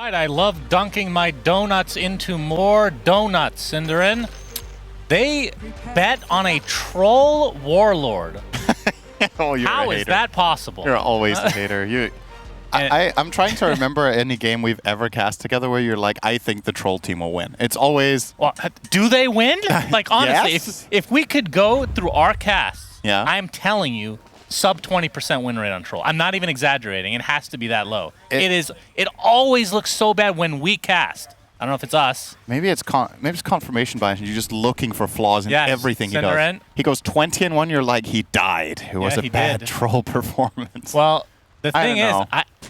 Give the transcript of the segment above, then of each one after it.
Right, I love dunking my donuts into more donuts, Cinderin. They bet on a troll warlord. Oh, you're How a hater. is that possible? You're always a hater. I'm trying to remember any game we've ever cast together where you're like, I think the troll team will win. It's always... Well, do they win? Like, honestly, Yes. if we could go through our casts, Yeah. I'm telling you, sub 20% win rate on troll. I'm not even exaggerating. It has to be that low. It always looks so bad when we cast. I don't know if it's us. Maybe it's confirmation bias and you're just looking for flaws in everything he does. He goes 20-1, you're like, he died. It was a bad troll performance. Well, the thing is,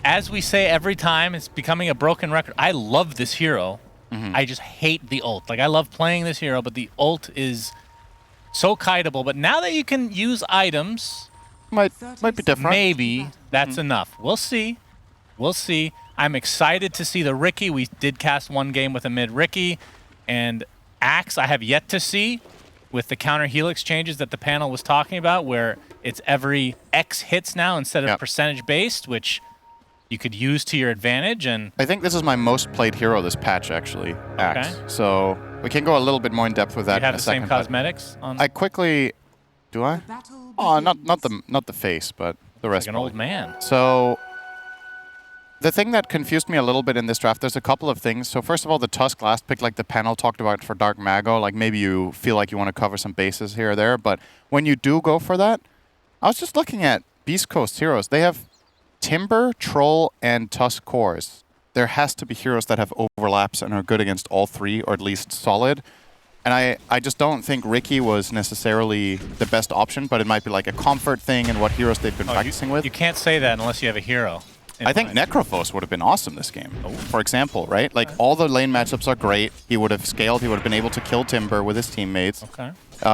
as we say every time, it's becoming a broken record. I love this hero. I just hate the ult. Like, I love playing this hero, but the ult is so kiteable. But now that you can use items... Might be different. Maybe that's enough. We'll see. We'll see. I'm excited to see the Riki. We did cast one game with a mid Riki. And Axe I have yet to see with the counter helix changes that the panel was talking about, where it's every X hits now instead of percentage based, which you could use to your advantage. And I think this is my most played hero this patch, actually, Axe. So we can go a little bit more in depth with that in a second. You have the same cosmetics on? I quickly... Do I? Oh, not the face, but the rest. Like an old man. So the thing that confused me a little bit in this draft, there's a couple of things. So first of all, the Tusk last pick, like the panel talked about for Dark Mago, like maybe you feel like you want to cover some bases here or there, but when you do go for that, I was just looking at Beast Coast heroes. They have Timber, Troll, and Tusk cores. There has to be heroes that have overlaps and are good against all three, or at least solid. And I just don't think Riki was necessarily the best option, but it might be like a comfort thing and what heroes they've been practicing with. You can't say that unless you have a hero. I think Necrophos would have been awesome this game, for example, right? Like, all the lane matchups are great. He would have scaled. He would have been able to kill Timber with his teammates. Okay.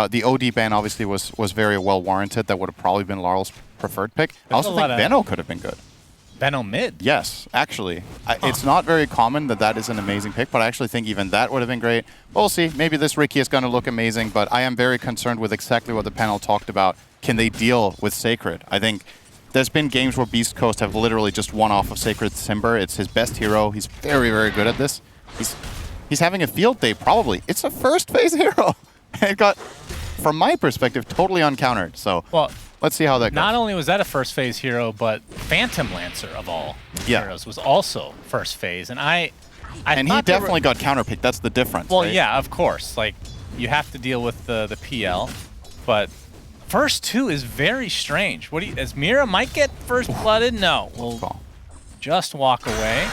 The OD ban obviously was very well warranted. That would have probably been Larl's preferred pick. I also think Venno could have been good. Venno mid? Yes, actually. It's not very common that is an amazing pick, but I actually think even that would have been great. We'll see. Maybe this Riki is going to look amazing, but I am very concerned with exactly what the panel talked about. Can they deal with Sacred? I think there's been games where Beast Coast have literally just won off of Sacred Timber. It's his best hero. He's very, very good at this. He's having a field day, probably. It's a first phase hero. It got, from my perspective, totally uncountered. So, let's see how that goes. Not only was that a first phase hero, but Phantom Lancer of all heroes was also first phase. And and he definitely got counterpicked. That's the difference. Well, right? yeah, of course. Like, you have to deal with the PL, but first two is very strange. What do you, as Mira might get first blooded? No, we'll just walk away.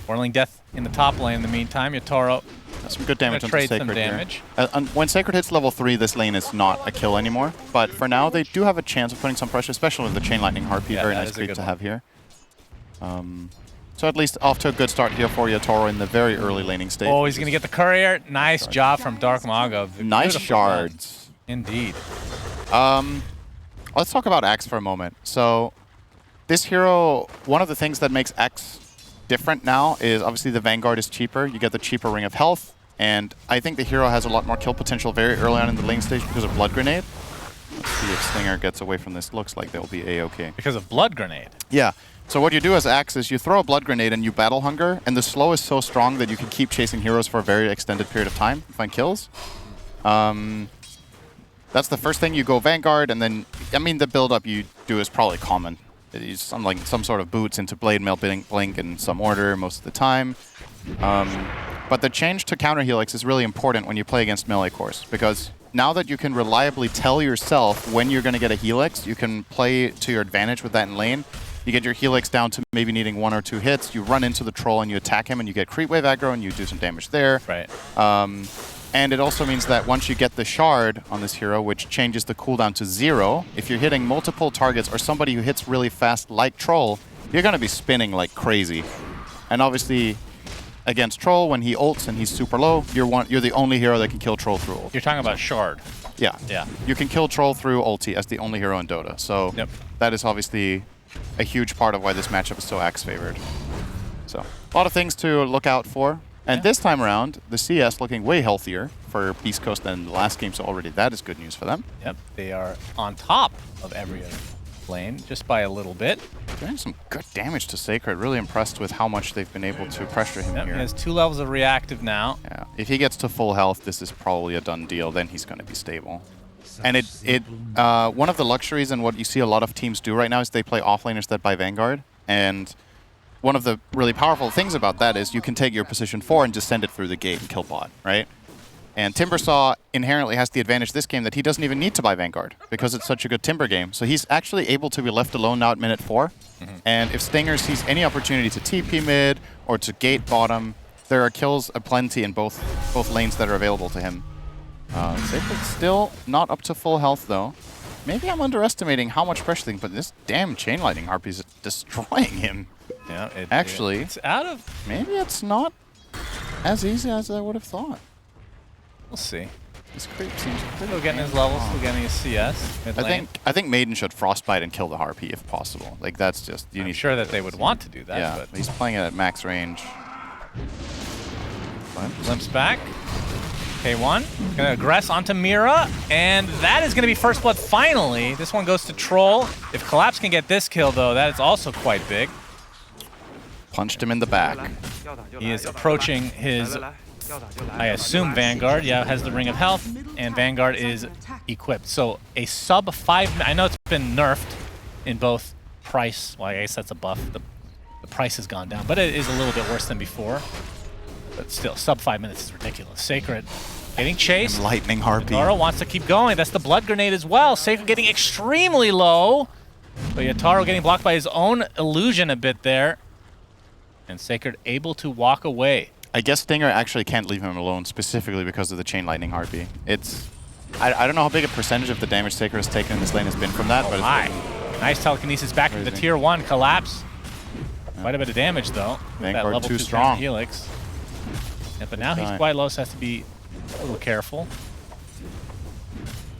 Whirling Death in the top lane in the meantime. Yatoro. Some good damage on trade Sacred some damage. Here. When Sacred hits level 3, this lane is not a kill anymore. But for now, they do have a chance of putting some pressure, especially with the Chain Lightning Harpy. Very nice creep to have here. So at least off to a good start here for Yatoro in the very early laning stage. Oh, he's going to get the courier. Nice job from Dark Mago. Nice shards. Indeed. Let's talk about Axe for a moment. So this hero, one of the things that makes Axe different now is obviously the Vanguard is cheaper. You get the cheaper Ring of Health. And I think the hero has a lot more kill potential very early on in the lane stage because of Blood Grenade. Let's see if Slinger gets away from this. Looks like they'll be A-okay. Because of Blood Grenade? Yeah. So what you do as Axe is you throw a Blood Grenade and you Battle Hunger, and the slow is so strong that you can keep chasing heroes for a very extended period of time and find kills. That's the first thing. You go Vanguard, and then, I mean, the build-up you do is probably common. You use some sort of boots into Blade Mail, Blink in some order most of the time. But the change to counter helix is really important when you play against melee cores, because now that you can reliably tell yourself when you're going to get a helix, you can play to your advantage with that in lane. You get your helix down to maybe needing 1 or 2 hits, you run into the troll and you attack him and you get creep wave aggro and you do some damage there. Right. And it also means that once you get the shard on this hero, which changes the cooldown to 0, if you're hitting multiple targets or somebody who hits really fast like Troll, you're going to be spinning like crazy. And obviously, against Troll, when he ults and he's super low, you're the only hero that can kill Troll through ult. You're talking about shard. Yeah. You can kill Troll through ulti as the only hero in Dota. So that is obviously a huge part of why this matchup is so Axe favored. So a lot of things to look out for. And this time around, the CS looking way healthier for Beast Coast than the last game, so already that is good news for them. Yep, they are on top of every other lane just by a little bit. Doing some good damage to Sacred. Really impressed with how much they've been able to pressure him Yep, here. he has 2 levels of reactive now. Yeah, if he gets to full health, this is probably a done deal. Then he's going to be stable. And one of the luxuries and what you see a lot of teams do right now is they play offlane instead by Vanguard. And one of the really powerful things about that is you can take your position 4 and just send it through the gate and kill bot, right? And Timbersaw inherently has the advantage this game that he doesn't even need to buy Vanguard because it's such a good Timber game. So he's actually able to be left alone now at minute 4. And if Stinger sees any opportunity to TP mid or to gate bottom, there are kills aplenty in both lanes that are available to him. Sacred's still not up to full health though. Maybe I'm underestimating how much pressure thing, but this damn Chain Lightning Harpy is destroying him. Yeah, actually, it's out of. Maybe it's not as easy as I would have thought. We'll see. This creep seems Still getting his levels, still getting his CS. I think Maiden should Frostbite and kill the Harpy if possible. Like that's just I'm sure that they would want to do that. Yeah, but he's playing it at max range. Glimpse back. K1 gonna aggress onto Mira, and that is gonna be first blood finally. This one goes to Troll. If Collapse can get this kill though, that is also quite big. Punched him in the back. He is approaching his, I assume, Vanguard. Yeah, has the Ring of Health, and Vanguard is equipped. So a sub 5, I know it's been nerfed in both price, well I guess that's a buff, the price has gone down, but it is a little bit worse than before. But still, sub 5 minutes is ridiculous. Sacred getting chased. And Lightning Harpy. Yatoro wants to keep going. That's the Blood Grenade as well. Sacred getting extremely low. But Yatoro getting blocked by his own illusion a bit there. And Sacred able to walk away. I guess Stinger actually can't leave him alone specifically because of the Chain Lightning Harpy. It's... I don't know how big a percentage of the damage Sacred has taken in this lane has been from that, but it's... Nice telekinesis back into the tier 1 collapse. Quite a bit of damage though. Vanguard that level too 2 strong. Helix. Yeah, but now he's quite low, so has to be a little careful.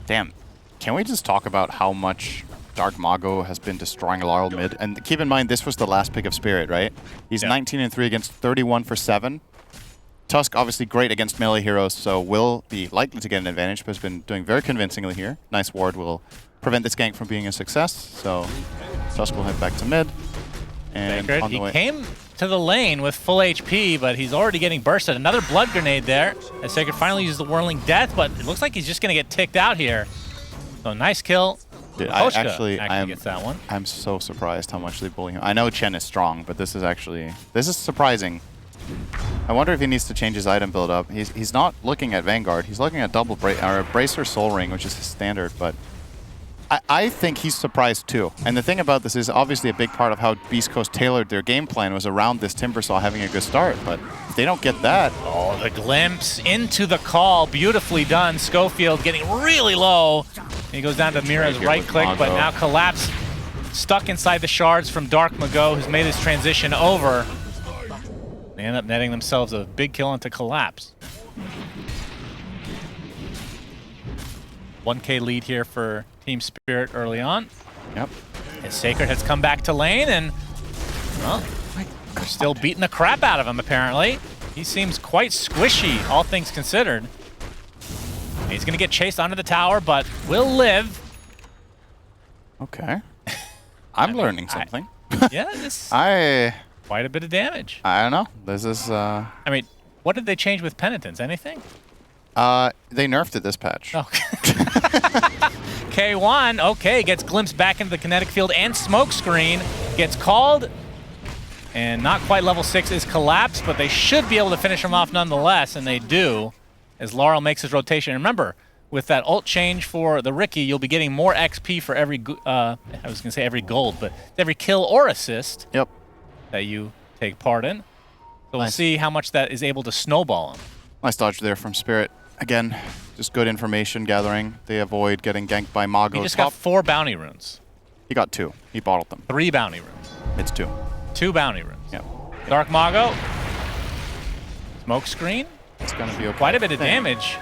Damn. Can we just talk about how much Dark Mago has been destroying Laurel mid? And keep in mind, this was the last pick of Spirit, right? He's 19-3 against 31 for 7. Tusk obviously great against melee heroes, so will be likely to get an advantage, but has been doing very convincingly here. Nice ward will prevent this gank from being a success, so Tusk will head back to mid. And Sacred, he came to the lane with full HP, but he's already getting bursted. Another Blood Grenade there, as Sacred finally uses the Whirling Death, but it looks like he's just going to get ticked out here. So nice kill. Dude, actually gets that one. I'm so surprised how much they bully him. I know Chen is strong, but this is surprising. I wonder if he needs to change his item build up. He's not looking at Vanguard. He's looking at double Bracer Soul Ring, which is his standard, but I think he's surprised too. And the thing about this is obviously a big part of how Beast Coast tailored their game plan was around this Timbersaw having a good start, but if they don't get that... Oh, the glimpse into the call. Beautifully done. Schofield getting really low. He goes down to Mira's right click, but now Collapse stuck inside the shards from Dark Mago, who's made his transition over. They end up netting themselves a big kill into Collapse. 1K lead here for Team Spirit early on. Yep. His Sacred has come back to lane, and well, they're still beating the crap out of him, apparently. He seems quite squishy, all things considered. He's going to get chased onto the tower, but will live. Okay. I'm learning something. Yeah, this quite a bit of damage. I don't know. This is... I mean, what did they change with Penitence? Anything? They nerfed it this patch. Oh. K1, okay, gets glimpsed back into the kinetic field and smoke screen. Gets called, and not quite level 6 is collapsed, but they should be able to finish him off nonetheless, and they do, as Laurel makes his rotation. And remember, with that ult change for the Ricky, you'll be getting more XP for every, I was going to say every gold, but every kill or assist that you take part in. So we'll see how much that is able to snowball him. Nice dodge there from Spirit. Again, just good information gathering. They avoid getting ganked by Mago. He just got 4 bounty runes. He got 2. He bottled them. 3 bounty runes. It's 2. 2 bounty runes. Yep. Dark Mago. Smoke screen. It's going to be okay. Quite a bit of damage.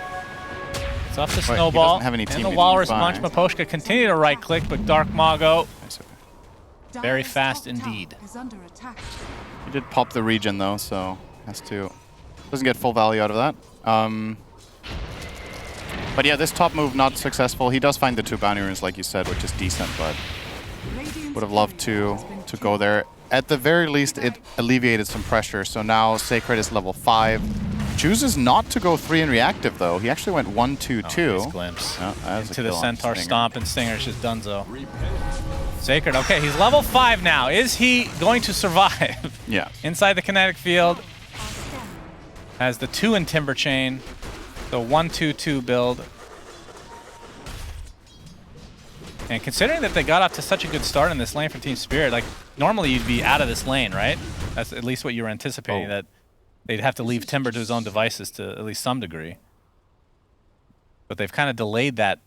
It's off the snowball. He doesn't have any and the Walrus Munch Maposhka continue to right click, but Dark Mago very fast indeed. He did pop the regen though, so has to doesn't get full value out of that. But yeah, this top move not successful. He does find the 2 bounty runes like you said, which is decent, but Would have loved to go there. At the very least, it alleviated some pressure. So now Sacred is level 5. Chooses not to go 3 in reactive, though. He actually went 1-2-2. Nice glimpse. Oh, into the Centaur Stomp, and Stinger's just donezo. Sacred, okay, he's level 5 now. Is he going to survive? Yeah. Inside the kinetic field. Has the 2 in Timber Chain. The 1-2-2 build. And considering that they got off to such a good start in this lane from Team Spirit, like, normally you'd be out of this lane, right? That's at least what you were anticipating, that they'd have to leave Timber to his own devices to at least some degree. But they've kind of delayed that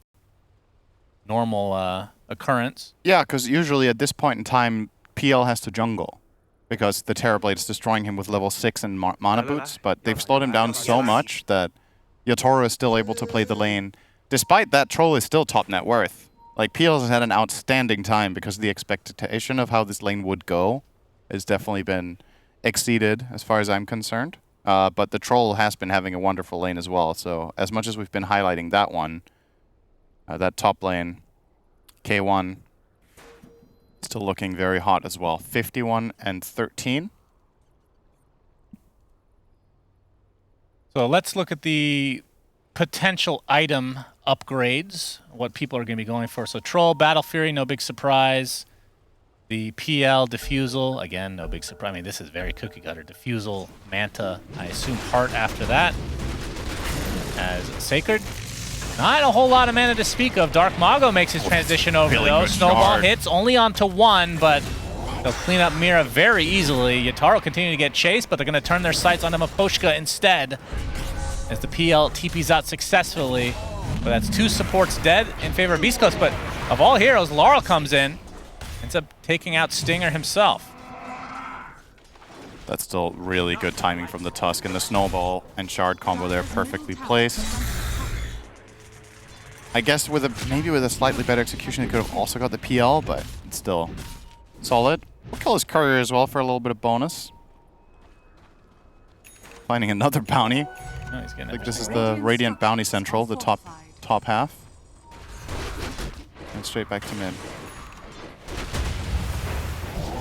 normal occurrence. Yeah, because usually at this point in time, PL has to jungle because the Terrorblade is destroying him with level 6 and mana boots, but they've slowed him down so much that Yatoro is still able to play the lane. Despite that, Troll is still top net worth. Like, PL has had an outstanding time because the expectation of how this lane would go has definitely been exceeded as far as I'm concerned. But the Troll has been having a wonderful lane as well. So as much as we've been highlighting that one, that top lane, K1, still looking very hot as well. 51 and 13. So let's look at the potential item upgrades, what people are going to be going for. So Troll, Battle Fury, no big surprise. The PL, Diffusal, again, no big surprise. I mean, this is very cookie cutter. Diffusal, Manta, I assume Heart after that. As Sacred, not a whole lot of mana to speak of. Dark Mago makes his transition over, though. Snowball hits only onto 1, but they'll clean up Mira very easily. Yataro continue to get chased, but they're going to turn their sights on Maposhka instead as the PL TPs out successfully. But that's 2 supports dead in favor of beastcoast. But of all heroes, Laurel comes in, ends up taking out Stinger himself. That's still really good timing from the Tusk, and the Snowball and Shard combo there perfectly placed. I guess maybe with a slightly better execution, he could have also got the PL, but it's still solid. We'll kill his courier as well for a little bit of bonus. Finding another bounty. Oh, he's getting I think this is the Radiant Bounty Central, the top half. And straight back to mid.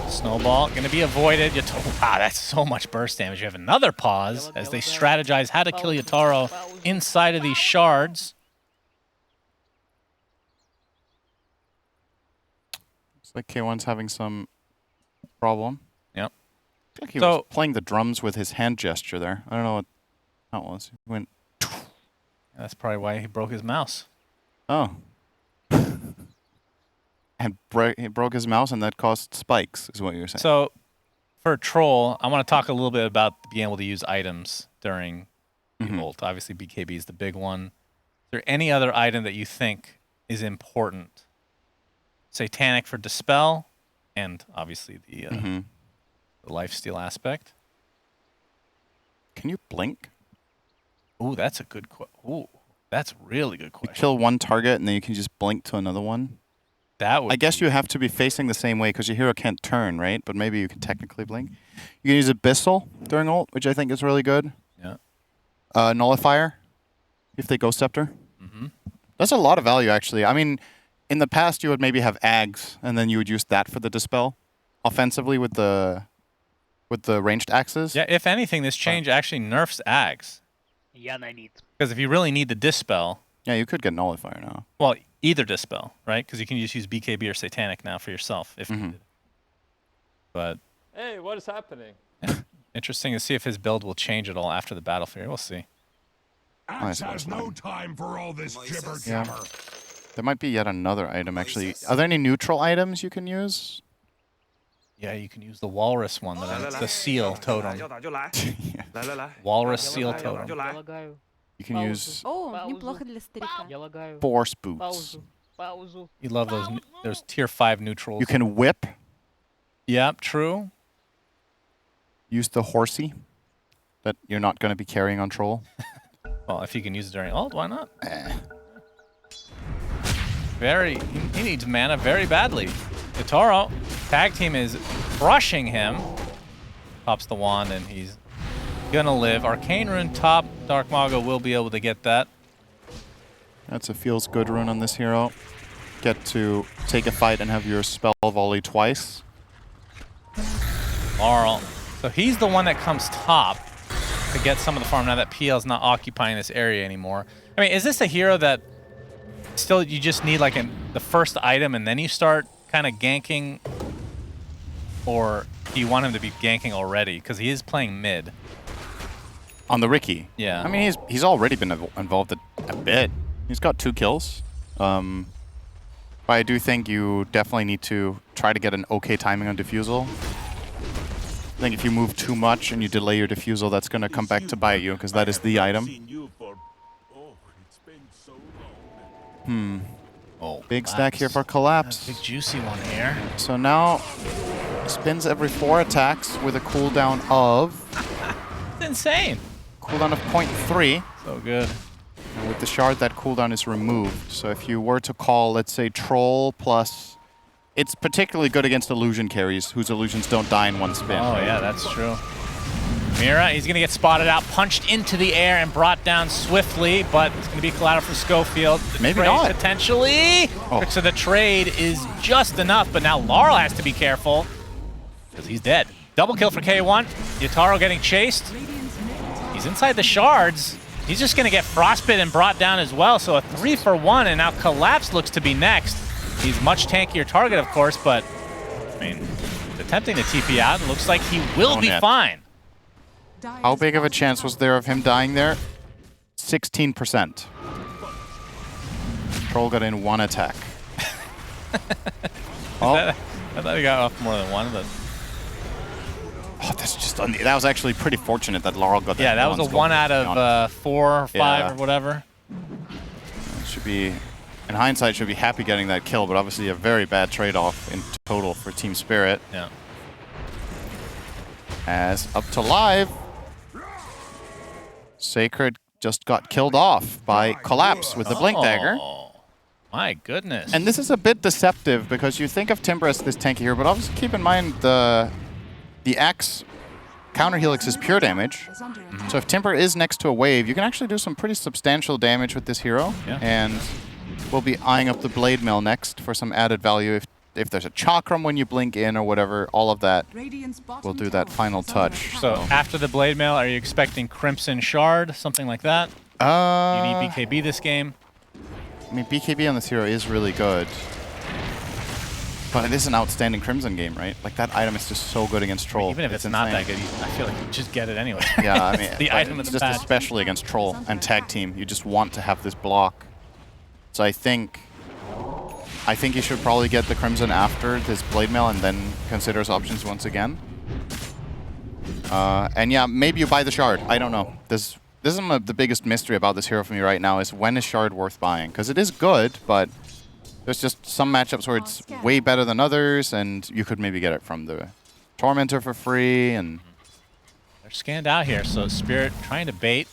Snowball going to be avoided. Wow, that's so much burst damage. You have another pause as they strategize how to kill Yataro inside of these shards. Looks like K1's having some problem. Yep. I feel like he was playing the drums with his hand gesture there. I don't know what that was. He went. That's probably why he broke his mouse. Oh. And he broke his mouse, and that caused spikes, is what you were saying. So, for Troll, I want to talk a little bit about being able to use items during the ult. Obviously, BKB is the big one. Is there any other item that you think is important? Satanic for Dispel, and obviously the lifesteal aspect. Can you blink? Ooh, that's a good question. Ooh, that's a really good question. You kill one target, and then you can just blink to another one? That would I guess you have to be facing the same way because your hero can't turn, right? But maybe you can technically blink. You can use Abyssal during ult, which I think is really good. Yeah. Nullifier, if they Ghost Scepter. That's a lot of value, actually. I mean, in the past, you would maybe have Ags, and then you would use that for the Dispel offensively with the ranged axes. Yeah, if anything, this change actually nerfs Ags. Because if you really need the Dispel... Yeah, you could get Nullifier now. Well, either Dispel, right? Because you can just use BKB or Satanic now for yourself if needed. But hey, what is happening? Interesting to see if his build will change at all after the Battle Fury. We'll see. Axe has no time for all this jibber Yeah. jabber. There might be yet another item, actually. Are there any neutral items you can use? Yeah, you can use the Walrus one, the Seal Totem. Walrus Seal Totem. You can use О, неплохо для старика. Force Boots. You love those tier 5 neutrals. You can whip. Yep, true. Use the Horsey that you're not going to be carrying on Troll. Well, if you can use it during ult, why not? He needs mana very badly. Yatoro, tag team is crushing him. Pops the wand and he's gonna live. Arcane Rune top. Dark Mago will be able to get that. That's a feels good rune on this hero. get to take a fight and have your spell volley twice. Laurel. So he's the one that comes top to get some of the farm now that PL's not occupying this area anymore. I mean, is this a hero that still you just need like the first item and then you start kind of ganking? Or do you want him to be ganking already? Because he is playing mid. On the Ricky. Yeah. I mean, he's already been involved a bit. He's got 2 kills. But I do think you definitely need to try to get an okay timing on defusal. I think if you move too much and you delay your defusal, that's going to come back to bite you, because that is the item. Oh, Big stack here for Collapse. Big juicy one here. So now spins every 4 attacks with a cooldown of... It's insane. Cooldown of 0.3. So good. And with the shard, that cooldown is removed. So if you were to call, let's say, Troll plus... It's particularly good against illusion carries, whose illusions don't die in one spin. Oh, yeah, that's true. Mira, he's going to get spotted out, punched into the air, and brought down swiftly, but it's going to be collateral for Schofield. Maybe trade not. Potentially. Oh. So the trade is just enough, but now Laurel has to be careful because he's dead. Double kill for K1. Yataro getting chased. He's inside the shards. He's just going to get frostbit and brought down as well, so a 3-for-1, and now Collapse looks to be next. He's much tankier target, of course, but, I mean, attempting to TP out, looks like he will be fine. How big of a chance was there of him dying there? 16%. Troll got in 1 attack. I thought he got off more than one, but... Oh, that's just that was actually pretty fortunate that Laurel got that. Yeah, that was a 1 out of 4 or 5 or whatever. It should be... In hindsight, should be happy getting that kill, but obviously a very bad trade-off in total for Team Spirit. Yeah. As up to live, Sacred just got killed off by Collapse with the Blink Dagger. My goodness. And this is a bit deceptive because you think of Timber as this tanky hero, but obviously keep in mind the Axe counter helix is pure damage. So if Timber is next to a wave, you can actually do some pretty substantial damage with this hero. Yeah. And we'll be eyeing up the Blade Mail next for some added value. If there's a Chakram when you blink in or whatever, all of that will do that final touch. So after the Blade Mail, are you expecting Crimson Shard, something like that? You need BKB this game. I mean, BKB on this hero is really good. But it is an outstanding Crimson game, right? Like, that item is just so good against Troll. Even if it's not that good, I feel like you just get it anyway. Yeah, I mean, the item it's of just the patch. especially against Troll and Tag Team. You just want to have this block. So I think you should probably get the Crimson after this Blade Mail and then consider his options once again. And yeah, maybe you buy the Shard. I don't know. This is the biggest mystery about this hero for me right now, is when is Shard worth buying? Because it is good, but there's just some matchups where it's way better than others, and you could maybe get it from the Tormentor for free. And They're scanned out here, so Spirit trying to bait.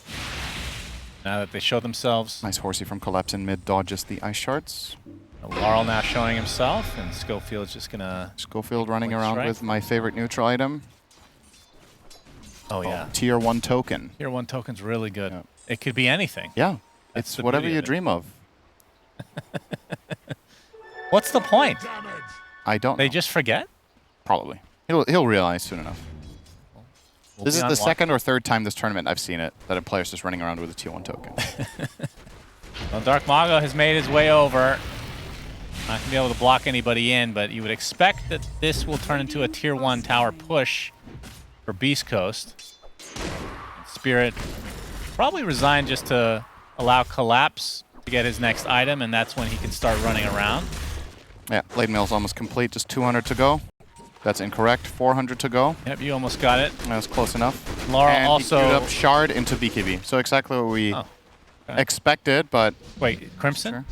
Now that they show themselves. Nice horsey from Collapse in mid, dodges the ice shards. Laurel now showing himself, and Schofield's just gonna... Schofield running around strike. with my favorite neutral item. Oh, yeah. Tier 1 token. Tier 1 token's really good. Yeah. It could be anything. Yeah, That's it's the whatever beauty you of it. dream of. What's the point? I don't They know. just forget? Probably. He'll realize soon enough. We'll This be is on the watch. second or third time this tournament I've seen it, that a player's just running around with a tier 1 token. Well, Dark Mago has made his way over. Not going to be able to block anybody in, but you would expect that this will turn into a tier 1 tower push for Beast Coast. Spirit probably resigned just to allow Collapse to get his next item, and that's when he can start running around. Yeah, Blade Mail's almost complete, just 200 to go. That's incorrect, 400 to go. Yep, you almost got it. That was close enough. Laurel and also... he queued up Shard into BKB. So exactly what we expected, but... Wait, Crimson? Sure.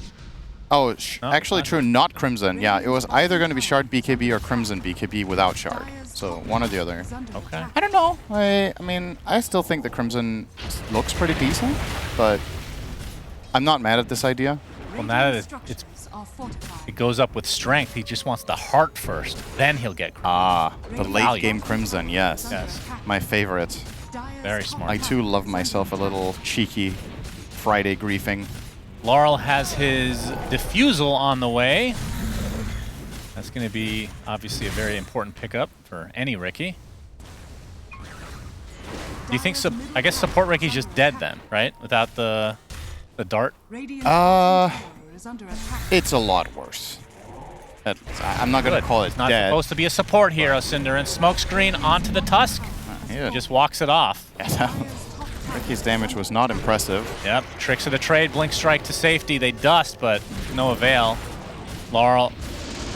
Oh, No, actually not true, not Crimson. Yeah, it was either going to be Shard BKB or Crimson BKB without Shard. So one or the other. Okay. I don't know. I mean, I still think the Crimson looks pretty decent, but I'm not mad at this idea. Well, now that it goes up with strength, he just wants the heart first. Then he'll get Crimson. Ah, the late Value. game Crimson, yes. Yes. My favorite. Very smart. I too love myself a little cheeky Friday griefing. Laurel has his defusal on the way. That's going to be obviously a very important pickup for any Riki. Do you think, I guess support Ricky's just dead then, right? Without the dart? It's a lot worse. I'm not going to call it It's not dead. supposed to be a support hero, Cinder. And smokescreen onto the Tusk. Yeah. He just walks it off. Ricky's damage was not impressive. Yep, tricks of the trade, blink strike to safety. They dust, but no avail. Laurel.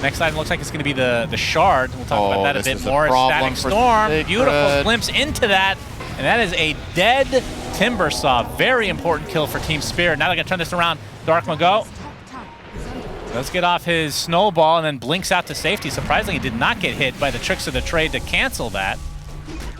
Next item looks like it's going to be the shard. We'll talk about that a bit more. Static Storm. Beautiful glimpse into that. And that is a dead Timbersaw. Very important kill for Team Spirit. Now they're going to turn this around. Dark Mago. Let's get off his snowball and then blinks out to safety. Surprisingly, he did not get hit by the tricks of the trade to cancel that.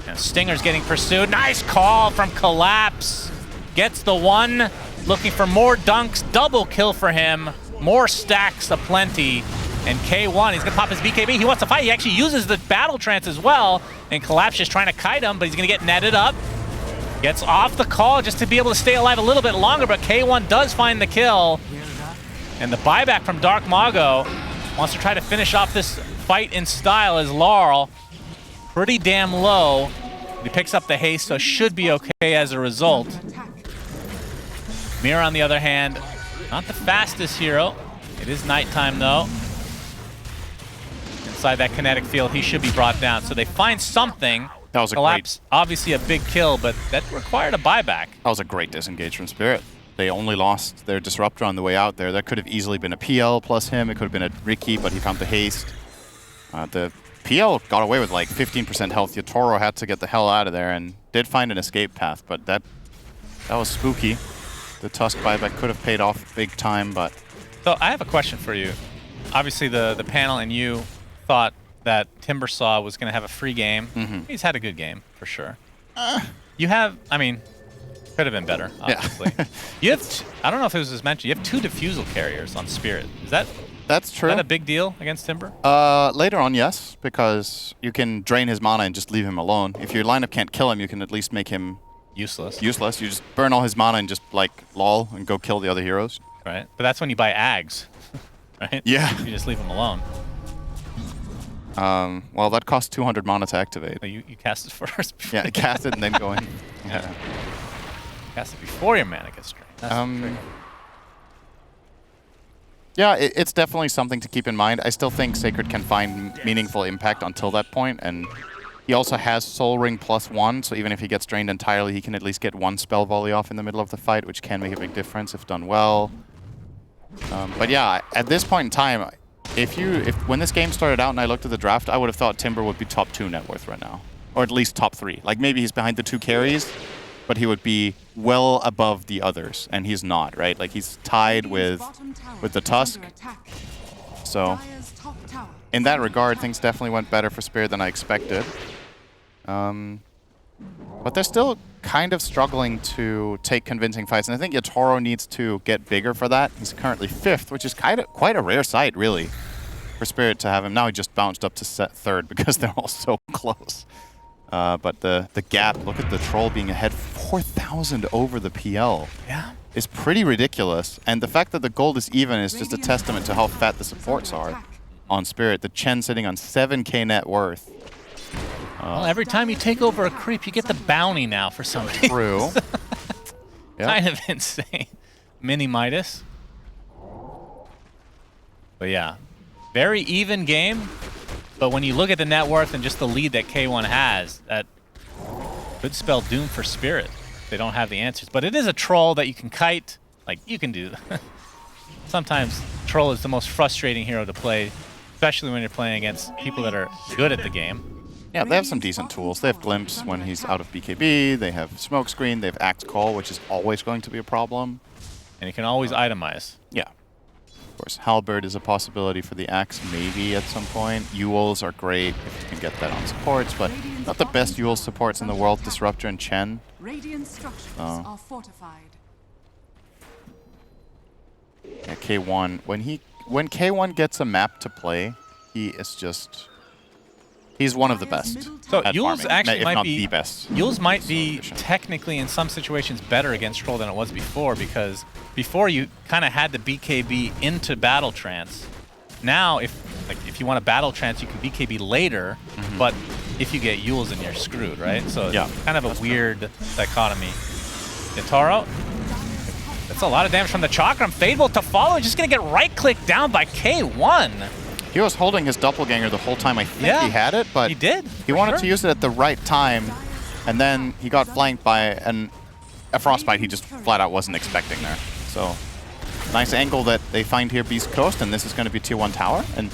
And Stinger's getting pursued. Nice call from Collapse. Gets the one. Looking for more dunks. Double kill for him. More stacks aplenty. And K1, he's going to pop his BKB. He wants to fight. He actually uses the battle trance as well. And Collapse just trying to kite him, but he's going to get netted up. Gets off the call just to be able to stay alive a little bit longer, but K1 does find the kill. And the buyback from Dark Mago wants to try to finish off this fight in style as Laurel. Pretty damn low. He picks up the haste, so should be okay as a result. Mira, on the other hand, not the fastest hero. It is nighttime, though. Inside that kinetic field, he should be brought down. So they find something. That was a Collapse, obviously a big kill, but that required a buyback. That was a great disengage from Spirit. They only lost their Disruptor on the way out there. That could have easily been a PL plus him. It could have been a Riki, but he found the haste. The PL got away with like 15% health. Yotaro had to get the hell out of there and did find an escape path, but that was spooky. The Tusk buyback could have paid off big time, but... So I have a question for you. Obviously the panel and you thought that Timbersaw was going to have a free game. He's had a good game, for sure. You have, I mean, could have been better, obviously. Yeah. You have, I don't know if it was as mentioned, you have 2 defusal carriers on Spirit. That's true. Is that a big deal against Timber? Later on, yes, because you can drain his mana and just leave him alone. If your lineup can't kill him, you can at least make him useless. You just burn all his mana and just, like, lol and go kill the other heroes. Right. But that's when you buy Ags, right? Yeah. You just leave him alone. Well, that costs 200 mana to activate. So you cast it first. Yeah, cast it and then go in. Yeah. Cast it before your mana gets drained. That's yeah, it's definitely something to keep in mind. I still think Sacred can find meaningful impact until that point, and he also has Soul Ring +1, so even if he gets drained entirely, he can at least get 1 spell volley off in the middle of the fight, which can make a big difference if done well. But yeah, at this point in time, when this game started out and I looked at the draft, I would have thought Timber would be top 2 net worth right now, or at least top 3. Like maybe he's behind the 2 carries, but he would be well above the others, and he's not, right? Like he's tied with the Tusk. So in that regard, things definitely went better for Spirit than I expected. But they're still kind of struggling to take convincing fights, and I think Yotaro needs to get bigger for that. He's currently 5th, which is quite a rare sight, really, for Spirit to have him. Now he just bounced up to 3rd because they're all so close. But the gap, look at the Troll being ahead 4,000 over the PL. Yeah. Is pretty ridiculous. And the fact that the gold is even is just a testament to how fat the supports are on Spirit. The Chen sitting on 7k net worth. Well, every time you take over a creep, you get the bounty now for somebody. True. Yep. Kind of insane. Mini Midas. But yeah, very even game. But when you look at the net worth and just the lead that K1 has, that could spell doom for Spirit. They don't have the answers. But it is a troll that you can kite. Like, you can do. Sometimes troll is the most frustrating hero to play, especially when you're playing against people that are good at the game. Yeah, they have some decent tools. They have Glimpse when he's out of BKB. They have Smokescreen. They have Act Call, which is always going to be a problem. And you can always itemize. Yeah. Of course, Halberd is a possibility for the Axe, maybe at some point. Yules are great if you can get that on supports, but not the best Yules supports in the world. Disruptor and Chen. Radiant structures are fortified. Yeah, K1. When K1 gets a map to play, he is just He's one of the best. So at Yule's farming, actually if might not be the best. Yule's might be Solution. technically in some situations better against Troll than it was before, because before you kind of had to BKB into battle trance. Now if you want a battle trance, you can BKB later, but if you get Yule's, then you're screwed, right? So Yeah, it's kind of a weird dichotomy. Yataro, that's a lot of damage from the Chakram. Fadebolt to follow, just gonna get right-clicked down by K1. He was holding his doppelganger the whole time. I think he had it, but he did. He wanted to use it at the right time, and then he got flanked by a frostbite he just flat out wasn't expecting there. So nice angle that they find here, Beast Coast, and this is going to be tier 1 tower, and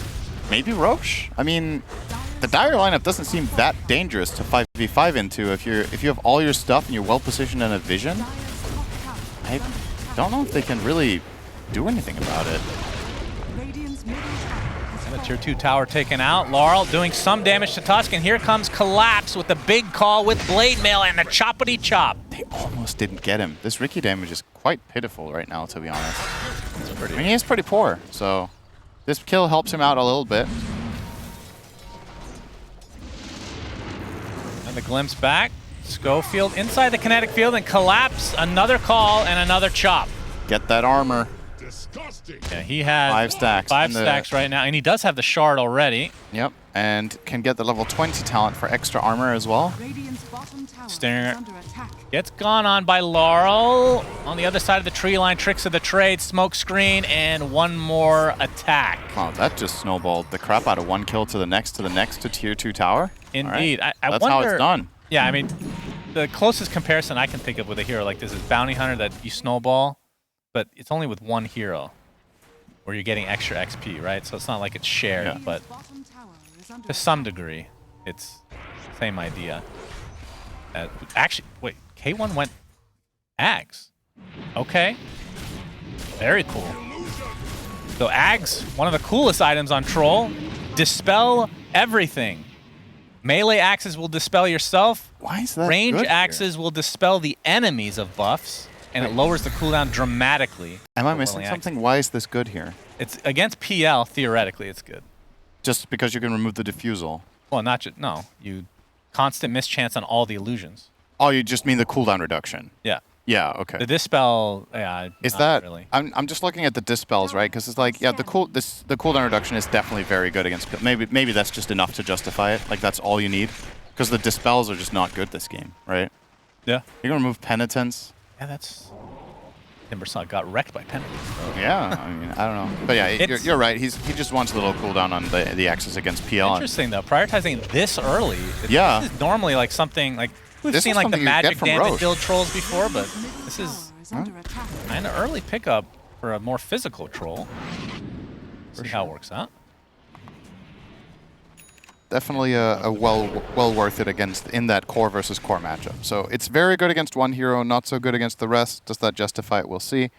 maybe Roche. I mean, the Dire lineup doesn't seem that dangerous to 5v5 into if you have all your stuff and you're well positioned and a vision. I don't know if they can really do anything about it. The tier 2 tower taken out. Laurel doing some damage to Tusk, and here comes Collapse with the big call with Blade Mail and the choppity chop. They almost didn't get him. This Riki damage is quite pitiful right now, to be honest. I mean, he is pretty poor, so this kill helps him out a little bit. And the glimpse back. Schofield inside the kinetic field, and Collapse, another call and another chop. Get that armor. Disgusting. Yeah, he has 5 stacks. 5 and stacks right now, and he does have the shard already. Yep, and can get the level 20 talent for extra armor as well. Radiant's bottom tower Stinger. is under attack. Gets gone on by Laurel. On the other side of the tree line, tricks of the trade, smoke screen, and one more attack. Wow, that just snowballed the crap out of one kill to the next to tier 2 tower. Indeed. All right. I That's wonder, how it's done. Yeah, I mean, the closest comparison I can think of with a hero like this is Bounty Hunter that you snowball, but it's only with one hero where you're getting extra XP, right? So it's not like it's shared, Yeah. but Bottom tower is under to some degree, it's the same idea. Actually, wait, K1 went Ags. Okay. Very cool. So Ags, one of the coolest items on Troll, dispel everything. Melee axes will dispel yourself. Why is that Range good here? axes will dispel the enemies of buffs, and it lowers the cooldown dramatically. Am I for missing willing something? Why is this good here? It's against PL, theoretically, it's good. Just because you can remove the diffusal. Well, not just, no. You constant mischance on all the illusions. Oh, you just mean the cooldown reduction. Yeah. Yeah, okay. The dispel, yeah, Is not that really. I'm just looking at the dispels, right? Because it's like, yeah, the cooldown reduction is definitely very good against. Maybe that's just enough to justify it. Like that's all you need, because the dispels are just not good this game, right? Yeah. You can remove penitence. Yeah, that's... Timbersaw got wrecked by penalties. Yeah, I mean, I don't know, but yeah, you're right. He just wants a little cooldown on the axes against PL. Interesting though, prioritizing this early. Yeah. This is normally like something like we've This seen is like the something you get magic from damage Roche. build trolls before, but this is tower is under attack. kind of early pickup for a more physical troll. See how it works out. Definitely a well worth it in that core versus core matchup. So it's very good against one hero, not so good against the rest. Does that justify it? We'll see.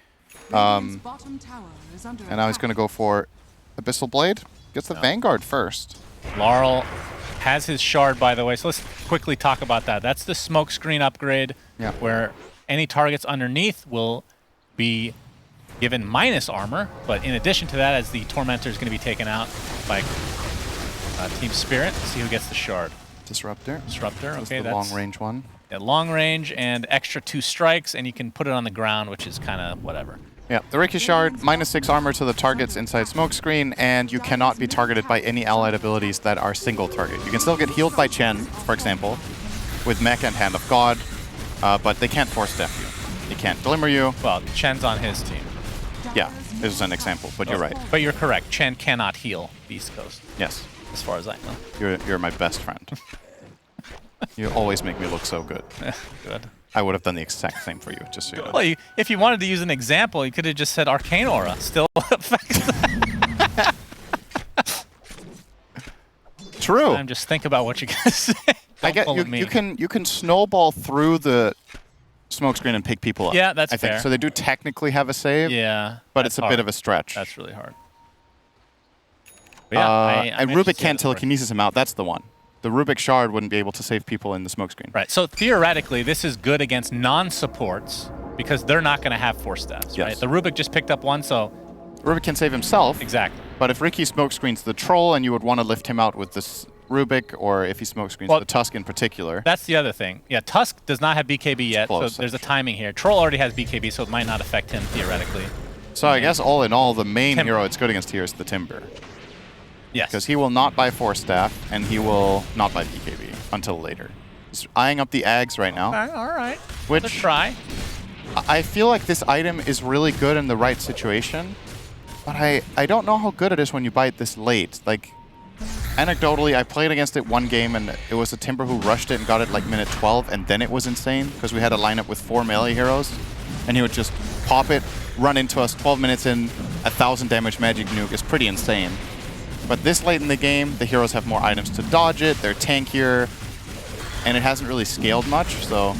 Radiant's bottom tower is under And now he's going to go for Abyssal Blade. Gets the Vanguard first. Laurel has his shard, by the way, so let's quickly talk about that. That's the smoke screen upgrade, Yeah. where any targets underneath will be given minus armor, but in addition to that, as the Tormentor is going to be taken out by Team Spirit, see who gets the shard. Disruptor. Disruptor, That's okay, the that's long range one. at long range and extra 2 strikes, and you can put it on the ground, which is kind of whatever. Yeah, the Riki Shard, -6 armor to the targets inside Smokescreen, and you cannot be targeted by any allied abilities that are single target. You can still get healed by Chen, for example, with Mech and Hand of God, but they can't force step you. They can't glimmer you. Well, Chen's on his team. Yeah, this is an example, but you're right. But you're correct. Chen cannot heal Beast Coast, Yes, as far as I know. you're my best friend. You always make me look so good. Good. I would have done the exact same for you, just so you know. Well, if you wanted to use an example, you could have just said Arcane Aura. Still affects that. True. I'm just think about what you guys say. I get Don't pull you. me. You can snowball through the smokescreen and pick people up. Yeah, that's I think. fair. So they do technically have a save, Yeah. but that's it's a hard. bit of a stretch. That's really hard. But yeah, I'm and interested Rubik to can't see how this works. telekinesis him out. That's the one. The Rubik Shard wouldn't be able to save people in the smokescreen. Right. So theoretically, this is good against non-supports because they're not going to have 4 stats. Yes. Right. The Rubik just picked up 1, so Rubik can save himself. exactly. But if Riki smokescreens the troll and you would want to lift him out with this Rubik or if he smoke screens, Well, the Tusk in particular. That's the other thing. Yeah, Tusk does not have BKB yet, Close, so there's a actually. timing here. Troll already has BKB, so it might not affect him theoretically. So I guess all in all, the main Timber. hero it's good against here is the Timber. Yes. Because he will not buy Force Staff, and he will not buy BKB until later. He's eyeing up the Ags right now. All right. Which Let's try. I feel like this item is really good in the right situation, but I don't know how good it is when you buy it this late. Like, anecdotally, I played against it one game, and it was a Timber who rushed it and got it like minute 12, and then it was insane, because we had a lineup with 4 melee heroes, and he would just pop it, run into us 12 minutes in, 1,000 damage magic nuke is pretty insane. But this late in the game, the heroes have more items to dodge it, they're tankier, and it hasn't really scaled much, so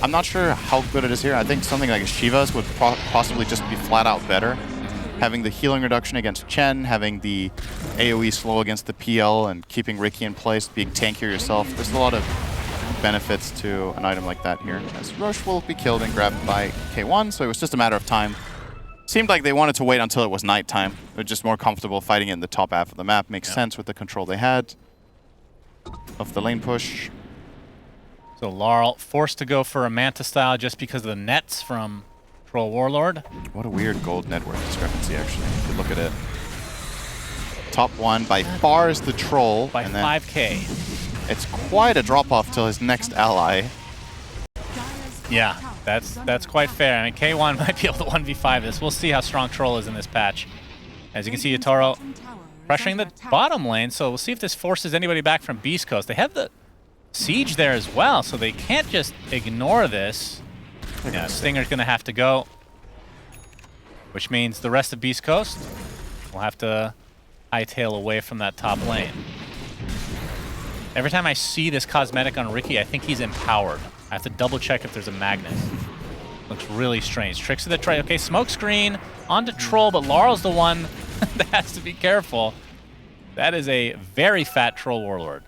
I'm not sure how good it is here. I think something like a Shiva's would possibly just be flat out better. Having the healing reduction against Chen, having the AoE slow against the PL, and keeping Ricky in place, being tankier yourself. There's a lot of benefits to an item like that here. As Roche will be killed and grabbed by K1, so it was just a matter of time. Seemed like they wanted to wait until it was nighttime. They're just more comfortable fighting it in the top half of the map. Makes sense with the control they had of the lane push. So Laurel forced to go for a Manta style just because of the nets from Troll Warlord. What a weird gold network discrepancy, actually, if you look at it. Top one by far is the Troll. By and then 5k. it's quite a drop-off till his next ally. Yeah, that's quite fair. I mean, K1 might be able to 1v5 this. We'll see how strong Troll is in this patch. As you can see, Yatoro pressuring the bottom lane, so we'll see if this forces anybody back from Beast Coast. They have the siege there as well, so they can't just ignore this. Yeah, Stinger's going to have to go, which means the rest of Beast Coast will have to hightail away from that top lane. Every time I see this cosmetic on Ricky, I think he's empowered. I have to double check if there's a magnet. Looks really strange. Tricks of the trade. Okay, smoke screen onto Troll, but Laurel's the one that has to be careful. That is a very fat Troll Warlord.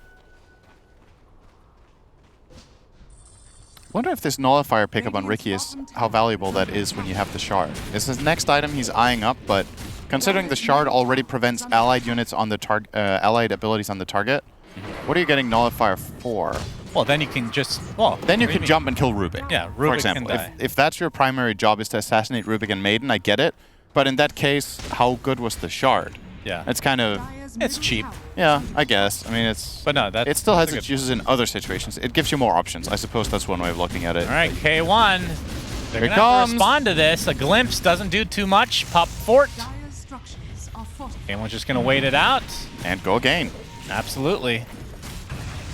Wonder if this nullifier pickup on Ricky is how valuable that is when you have the shard. It's his next item he's eyeing up, but considering the shard already prevents allied units on the allied abilities on the target, what are you getting nullifier for? Well, then you can just, well... Then you can jump and kill Rubik. Yeah, Rubik for example. can die. If that's your primary job is to assassinate Rubik and Maiden, I get it. But in that case, how good was the shard? Yeah. It's kind of... It's cheap. Yeah, I guess. I mean, it's... But no, that's... It still has that's a its good- uses in other situations. It gives you more options. I suppose that's one way of looking at it. All right, K1. They're Here going to have comes. to respond to this. A glimpse doesn't do too much. Pop fort. Dire's structures are fortified. K1's just going to wait it out. And go again. Absolutely.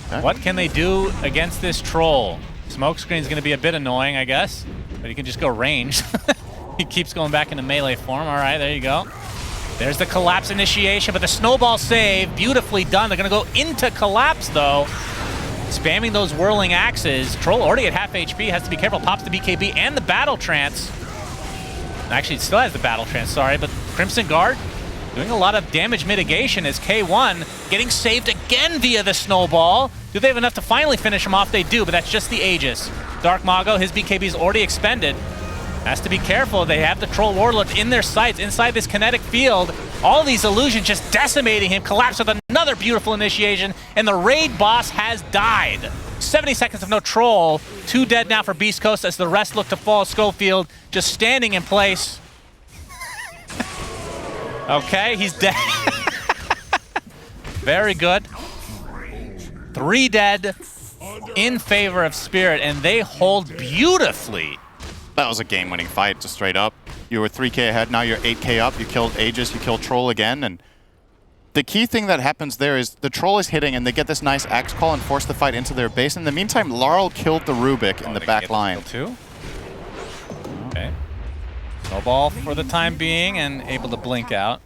Okay. What can they do against this Troll? Smokescreen's going to be a bit annoying, I guess. But he can just go ranged. He keeps going back into melee form. All right, there you go. There's the collapse initiation, but the snowball save, beautifully done. They're going to go into collapse, though. Spamming those whirling axes. Troll already at half HP, has to be careful. Pops the BKB and the battle trance. Actually, it still has the battle trance, sorry, but Crimson Guard doing a lot of damage mitigation as K1 getting saved again via the snowball. Do they have enough to finally finish him off? They do, but that's just the Aegis. Dark Mago, his BKB is already expended. Has to be careful. They have the Troll Warlord in their sights inside this kinetic field. All these illusions just decimating him. Collapse with another beautiful initiation, and the raid boss has died. 70 seconds of no Troll. 2 dead now for Beast Coast as the rest look to fall. Schofield just standing in place. Okay, he's dead. Very good. 3 dead in favor of Spirit, and they hold beautifully. That was a game-winning fight, just straight up. You were 3k ahead, now you're 8k up. You killed Aegis, you killed Troll again, and the key thing that happens there is the Troll is hitting, and they get this nice axe call and force the fight into their base. In the meantime, Laurel killed the Rubik in the back line. Too. Okay. Snowball for the time being, and able to blink out.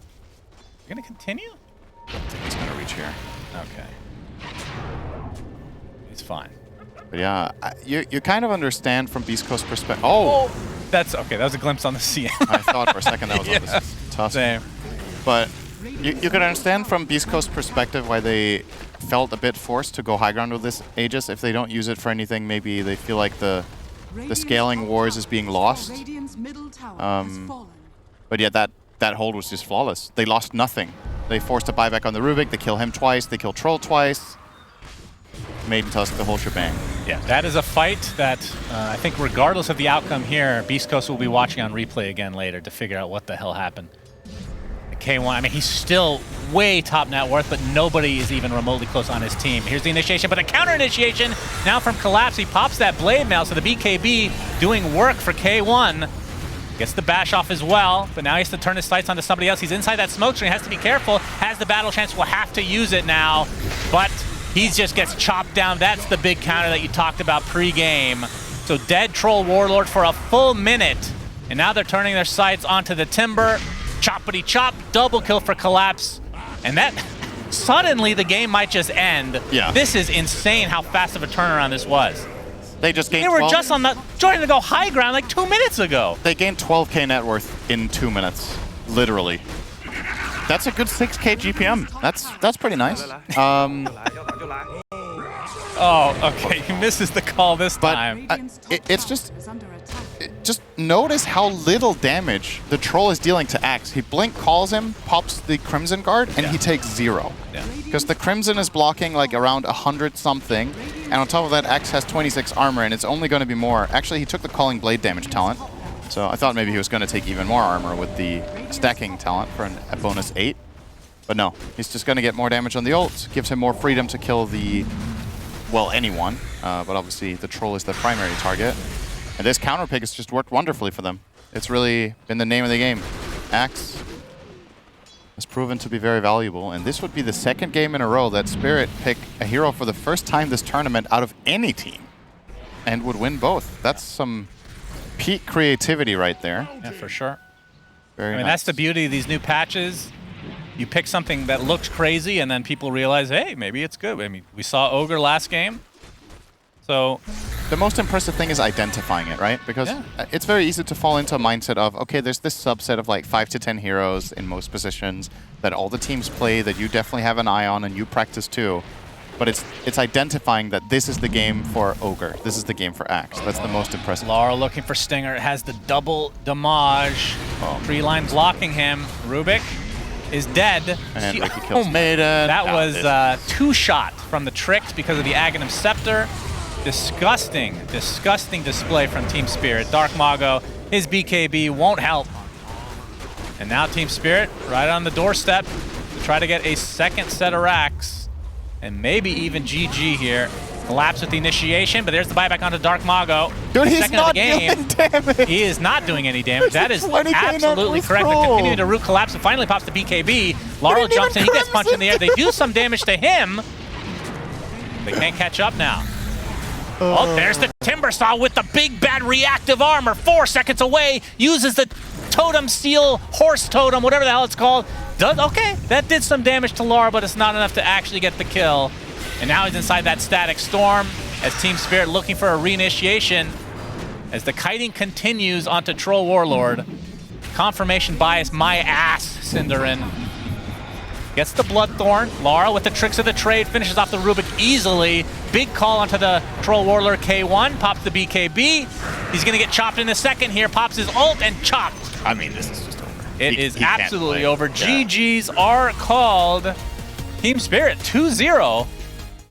You're gonna continue? He's gonna reach here. Okay. He's fine. But yeah, you kind of understand from Beast Coast perspective. Oh! That's okay. That was a glimpse on the CM. I thought for a second that was on Yeah. this Tusk. Same. But you can understand from Beast Coast perspective why they felt a bit forced to go high ground with this Aegis. If they don't use it for anything, maybe they feel like the scaling wars is being lost. Radiant's middle tower has fallen. But yeah, that hold was just flawless. They lost nothing. They forced a buyback on the Rubik. They kill him twice. They kill Troll twice. Maiden Tusk, the whole shebang. Yeah, that is a fight that I think regardless of the outcome here, Beast Coast will be watching on replay again later to figure out what the hell happened. The K1, I mean, he's still way top net worth, but nobody is even remotely close on his team. Here's the initiation, but a counter initiation now from Collapse. He pops that blade mail, so the BKB doing work for K1. Gets the bash off as well, but now he has to turn his sights onto somebody else. He's inside that smoke screen, has to be careful. Has the battle chance, will have to use it now, but he just gets chopped down. That's the big counter that you talked about pre-game. So dead Troll Warlord for a full minute, and now they're turning their sights onto the Timber. Choppity chop, double kill for Collapse, and that suddenly the game might just end. Yeah. This is insane how fast of a turnaround this was. They just gained They were 12. just on the joining to go high ground like 2 minutes ago. They gained 12k net worth in 2 minutes, literally. That's a good 6k GPM. That's pretty nice. Oh, okay. He misses the call this But time. it's just notice how little damage the Troll is dealing to Axe. He blink calls him, pops the Crimson Guard, and he takes 0. Yeah. Because the Crimson is blocking like around 100 something, and on top of that, Axe has 26 armor, and it's only going to be more. Actually, he took the Calling Blade damage talent, so I thought maybe he was going to take even more armor with the stacking talent for a bonus 8. But no, he's just going to get more damage on the ult, gives him more freedom to kill the, well, anyone, but obviously the Troll is the primary target. And this counter pick has just worked wonderfully for them. It's really been the name of the game. Axe has proven to be very valuable, and this would be the second game in a row that Spirit pick a hero for the first time this tournament out of any team and would win both. That's some peak creativity right there. Yeah, for sure. Very I mean, nice. that's the beauty of these new patches. You pick something that looks crazy, and then people realize, hey, maybe it's good. I mean, we saw Ogre last game. So the most impressive thing is identifying it, right? Because it's very easy to fall into a mindset of, okay, there's this subset of like 5 to 10 heroes in most positions that all the teams play, that you definitely have an eye on and you practice too. But it's identifying that this is the game for Ogre. This is the game for Axe. That's the most impressive. Laura looking for Stinger. It has the double damage. Tree line blocking him. Rubik is dead. And Ricky kills Maiden. That was 2 shot from the Tricks because of the Aghanim Scepter. Disgusting, disgusting display from Team Spirit. Dark Mago, his BKB won't help. And now Team Spirit right on the doorstep to try to get a second set of racks. And maybe even GG here. Collapse with the initiation, but there's the buyback onto Dark Mago. Dude, he's Second not of the game. doing damage. He is not doing any damage. That is 20K absolutely net correct. roll. Continuing to root Collapse and finally pops the BKB. Laurel jumps in, he gets punched in the air. They do some damage to him. They can't catch up now. Oh, there's the Timbersaw with the big bad reactive armor. 4 seconds away. Uses the totem seal, horse totem, whatever the hell it's called. Okay, that did some damage to Laura, but it's not enough to actually get the kill. And now he's inside that static storm as Team Spirit looking for a reinitiation. As the kiting continues onto Troll Warlord. Confirmation bias, my ass, Cinderin. Gets the Bloodthorn. Lara with the tricks of the trade finishes off the Rubik easily. Big call onto the Troll Warlord K1. Pops the BKB. He's going to get chopped in a second here. Pops his ult and chopped. I mean, this is just over. It is absolutely over. Yeah. GGs are called. Team Spirit 2-0